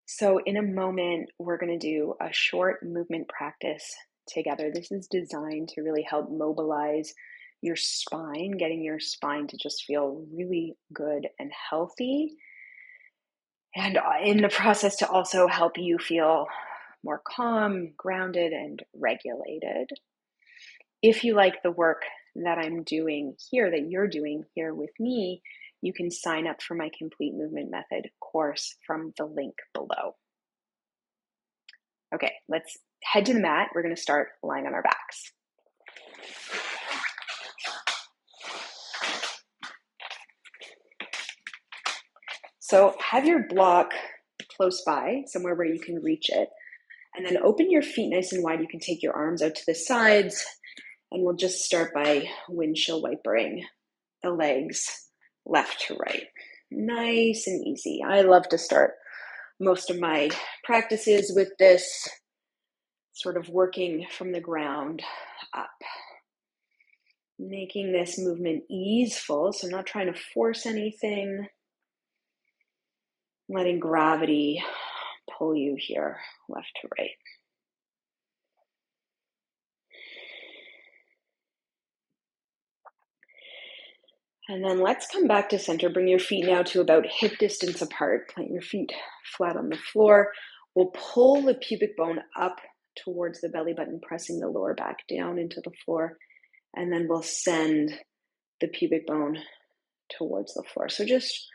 So, in a moment, we're going to do a short movement practice together. This is designed to really help mobilize your spine, getting your spine to just feel really good and healthy. And in the process, to also help you feel more calm, grounded, and regulated. If you like the work that I'm doing here, that you're doing here with me, you can sign up for my Complete Movement Method course from the link below. Okay, let's head to the mat. We're going to start lying on our backs. So have your block close by, somewhere where you can reach it, and then open your feet nice and wide. You can take your arms out to the sides, and we'll just start by windshield wipering the legs left to right. Nice and easy. I love to start most of my practices with this, sort of working from the ground up. Making this movement easeful, so not trying to force anything. Letting gravity pull you here, left to right. And then let's come back to center. Bring your feet now to about hip distance apart. Plant your feet flat on the floor. We'll pull the pubic bone up towards the belly button, pressing the lower back down into the floor. And then we'll send the pubic bone towards the floor. So just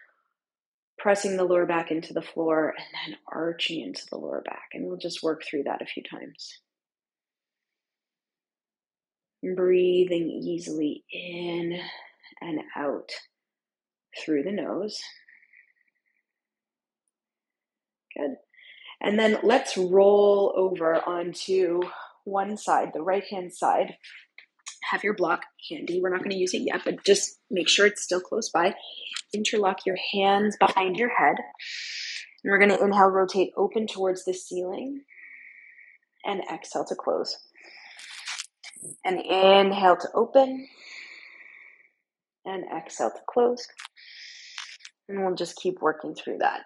pressing the lower back into the floor and then arching into the lower back. And we'll just work through that a few times. Breathing easily in and out through the nose. Good. And then let's roll over onto one side, the right-hand side. Have your block handy. We're not going to use it yet, but just make sure it's still close by. Interlock your hands behind your head. And we're going to inhale, rotate open towards the ceiling. And exhale to close. And inhale to open. And exhale to close. And we'll just keep working through that.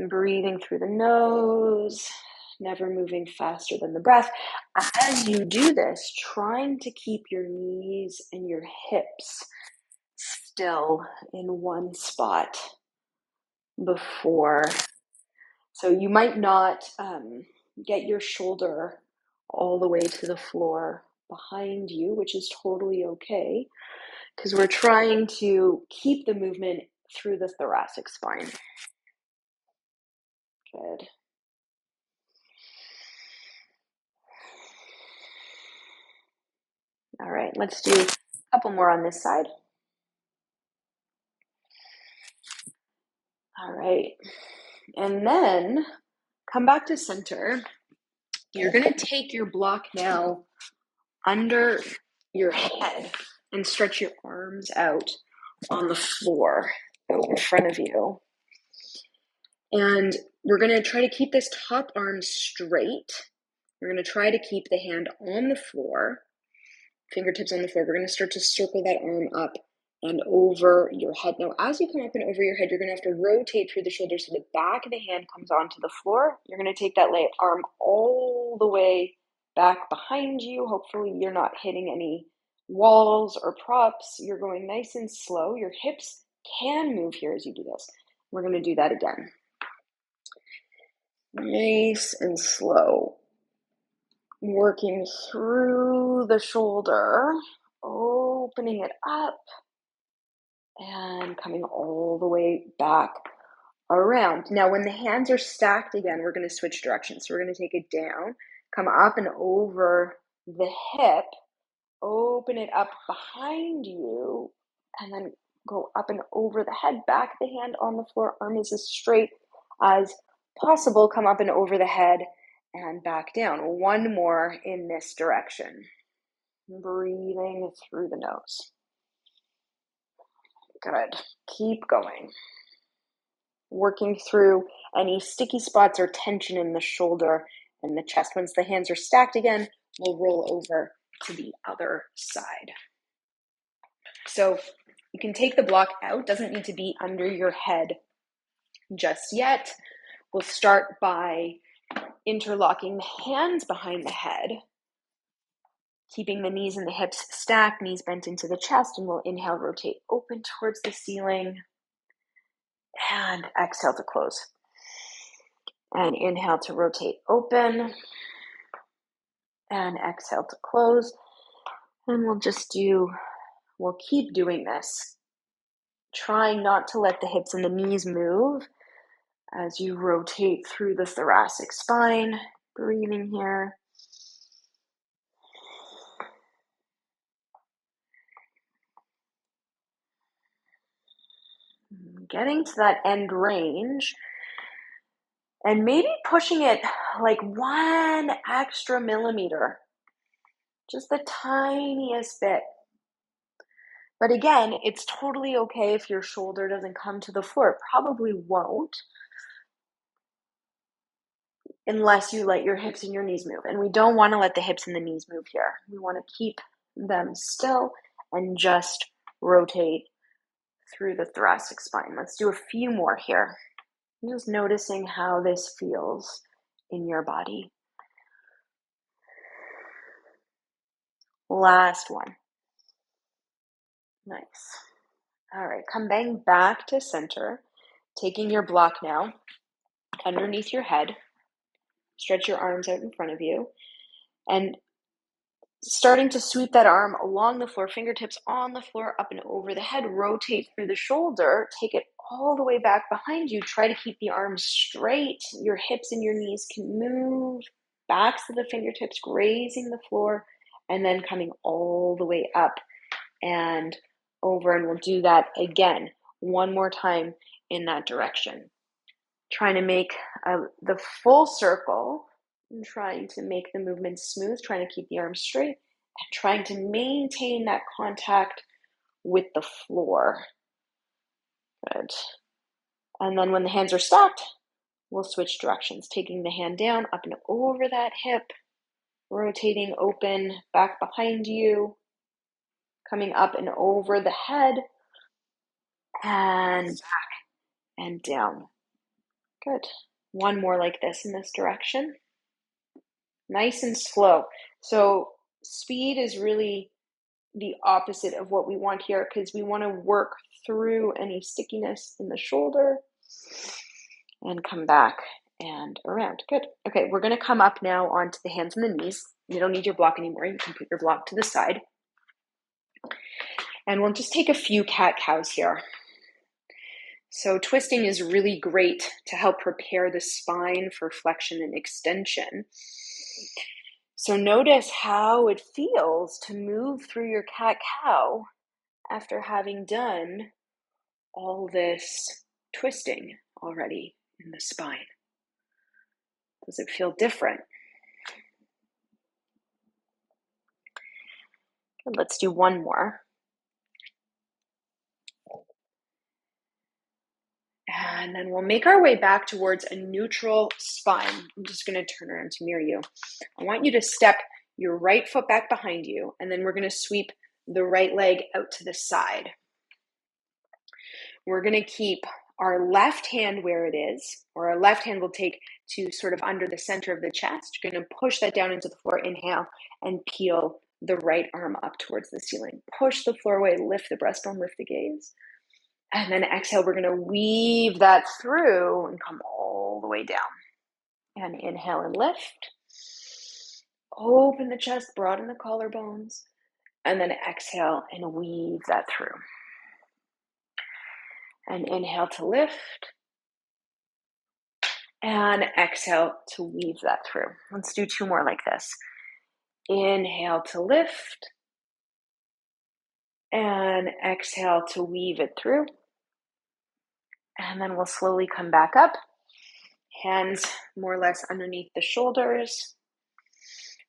Breathing through the nose, never moving faster than the breath. As you do this, trying to keep your knees and your hips still in one spot before. So you might not get your shoulder all the way to the floor behind you, which is totally okay, because we're trying to keep the movement through the thoracic spine. Good. All right, let's do a couple more on this side. All right, and then come back to center. You're going to take your block now under your head and stretch your arms out on the floor in front of you. And we're going to try to keep this top arm straight. We're going to try to keep the hand on the floor, fingertips on the floor. We're going to start to circle that arm up and over your head. Now, as you come up and over your head, you're going to have to rotate through the shoulders so the back of the hand comes onto the floor. You're going to take that leg arm all the way back behind you. Hopefully you're not hitting any walls or props. You're going nice and slow. Your hips can move here as you do this. We're going to do that again. Nice and slow. Working through the shoulder, opening it up, and coming all the way back around. Now, when the hands are stacked again, we're going to switch directions. So we're going to take it down, come up and over the hip, open it up behind you, and then go up and over the head, back the hand on the floor, arm is as straight as possible, come up and over the head and back down. One more in this direction. Breathing through the nose. Good. Keep going. Working through any sticky spots or tension in the shoulder and the chest. Once the hands are stacked again, we'll roll over to the other side. So You can take the block out, doesn't need to be under your head just yet. We'll start by interlocking the hands behind the head, keeping the knees and the hips stacked, knees bent into the chest, and we'll inhale, rotate open towards the ceiling, and exhale to close. And inhale to rotate open, and exhale to close. And we'll keep doing this, trying not to let the hips and the knees move as you rotate through the thoracic spine, breathing here. Getting to that end range and maybe pushing it like 1 extra millimeter, just the tiniest bit. But again, it's totally okay if your shoulder doesn't come to the floor. It probably won't, unless you let your hips and your knees move. And we don't want to let the hips and the knees move here. We want to keep them still and just rotate through the thoracic spine. Let's do a few more here. I'm just noticing how this feels in your body. Last one. Nice. All right, come bang back to center, taking your block now underneath your head. Stretch your arms out in front of you, and starting to sweep that arm along the floor, fingertips on the floor, up and over the head, rotate through the shoulder, take it all the way back behind you. Try to keep the arms straight. Your hips and your knees can move, backs of the fingertips grazing the floor, and then coming all the way up and over. And we'll do that again, one more time in that direction. Trying to make the full circle, and trying to make the movement smooth, trying to keep the arms straight, and trying to maintain that contact with the floor. Good. And then when the hands are stacked, we'll switch directions, taking the hand down, up and over that hip, rotating open, back behind you, coming up and over the head, and back and down. Good. One more like this in this direction. Nice and slow. So speed is really the opposite of what we want here, because we want to work through any stickiness in the shoulder and come back and around. Good. Okay, we're going to come up now onto the hands and the knees. You don't need your block anymore. You can put your block to the side. And we'll just take a few cat-cows here. So twisting is really great to help prepare the spine for flexion and extension. So notice how it feels to move through your cat-cow after having done all this twisting already in the spine. Does it feel different? Let's do one more. And then we'll make our way back towards a neutral spine. I'm just going to turn around to mirror you. I want you to step your right foot back behind you, and then we're going to sweep the right leg out to the side. We're going to keep our left hand where it is, or our left hand will take to sort of under the center of the chest. You're going to push that down into the floor, inhale, and peel the right arm up towards the ceiling. Push the floor away, lift the breastbone, lift the gaze. And then exhale, we're going to weave that through and come all the way down. And inhale and lift. Open the chest, broaden the collarbones. And then exhale and weave that through. And inhale to lift. And exhale to weave that through. Let's do two more like this. Inhale to lift. And exhale to weave it through. And then we'll slowly come back up. Hands more or less underneath the shoulders.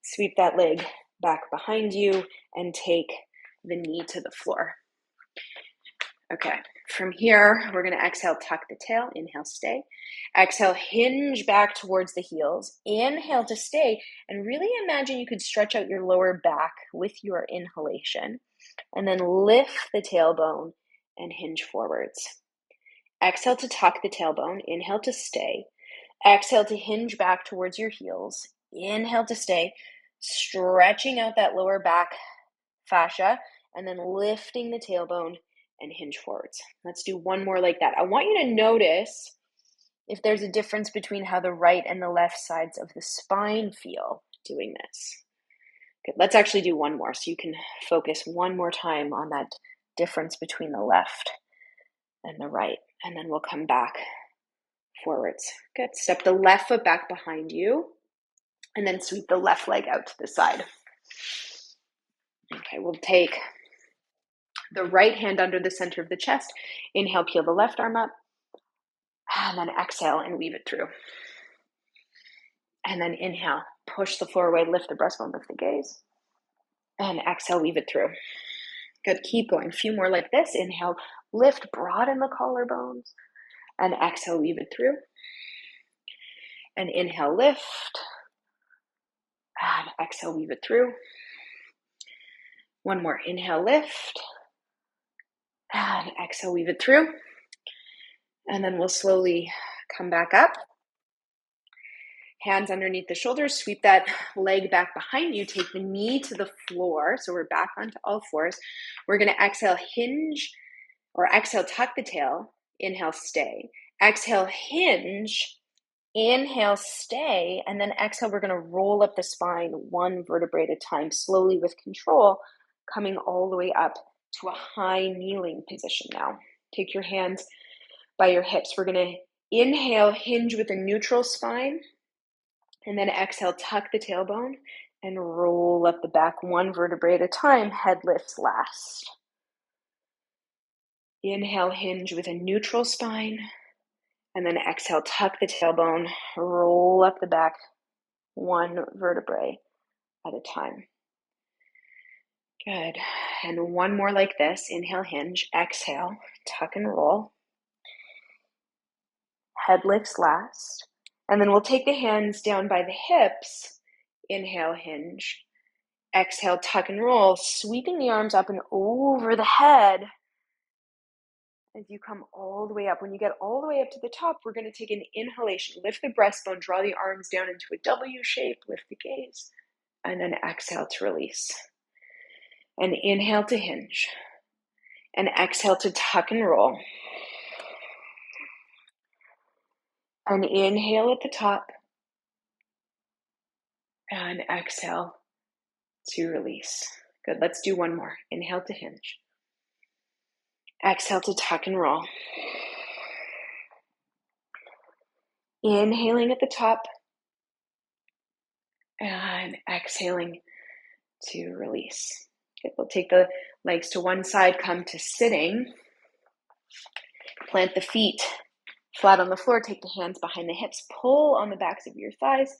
Sweep that leg back behind you and take the knee to the floor. Okay, from here, we're going to exhale, tuck the tail. Inhale, stay. Exhale, hinge back towards the heels. Inhale to stay. And really imagine you could stretch out your lower back with your inhalation. And then lift the tailbone and hinge forwards. Exhale to tuck the tailbone. Inhale to stay. Exhale to hinge back towards your heels. Inhale to stay, stretching out that lower back fascia, and then lifting the tailbone and hinge forwards. Let's do one more like that. I want you to notice if there's a difference between how the right and the left sides of the spine feel doing this. Good. Let's actually do one more so you can focus one more time on that difference between the left and the right, and then we'll come back forwards. Good. Step the left foot back behind you, and then sweep the left leg out to the side. Okay, we'll take the right hand under the center of the chest. Inhale, peel the left arm up, and then exhale and weave it through. And then inhale, push the floor away, lift the breastbone, lift the gaze, and exhale, weave it through. Good, keep going. A few more like this. Inhale, lift, broaden the collarbones, and exhale, weave it through. And inhale, lift, and exhale, weave it through. One more. Inhale, lift, and exhale, weave it through. And then we'll slowly come back up. Hands underneath the shoulders, sweep that leg back behind you, take the knee to the floor. So we're back onto all fours. We're going to exhale, hinge, or exhale, tuck the tail. Inhale, stay. Exhale, hinge. Inhale, stay. And then exhale, we're going to roll up the spine one vertebrae at a time, slowly with control, coming all the way up to a high kneeling position now. Take your hands by your hips. We're going to inhale, hinge with a neutral spine. And then exhale, tuck the tailbone and roll up the back one vertebrae at a time. Head lifts last. Inhale, hinge with a neutral spine. And then exhale, tuck the tailbone, roll up the back one vertebrae at a time. Good. And one more like this. Inhale, hinge. Exhale, tuck and roll. Head lifts last. And then we'll take the hands down by the hips. Inhale, hinge. Exhale, tuck and roll, sweeping the arms up and over the head as you come all the way up. When you get all the way up to the top, we're going to take an inhalation. Lift the breastbone, draw the arms down into a W shape, lift the gaze, and then exhale to release. And inhale to hinge. And exhale to tuck and roll. And inhale at the top. And exhale to release. Good, let's do one more. Inhale to hinge. Exhale to tuck and roll. Inhaling at the top. And exhaling to release. Okay, we'll take the legs to one side, come to sitting. Plant the feet flat on the floor, take the hands behind the hips, pull on the backs of your thighs,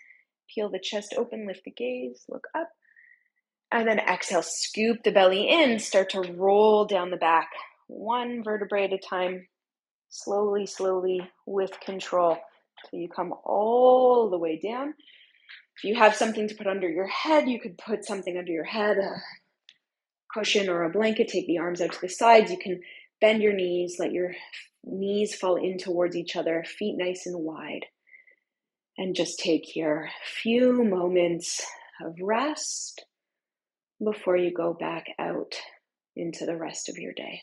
peel the chest open, lift the gaze, look up, and then exhale, scoop the belly in, start to roll down the back, one vertebrae at a time, slowly, slowly, with control, till you come all the way down. If you have something to put under your head, you could put something under your head, a cushion or a blanket, take the arms out to the sides. You can bend your knees, let your knees fall in towards each other, feet nice and wide. And just take your few moments of rest before you go back out into the rest of your day.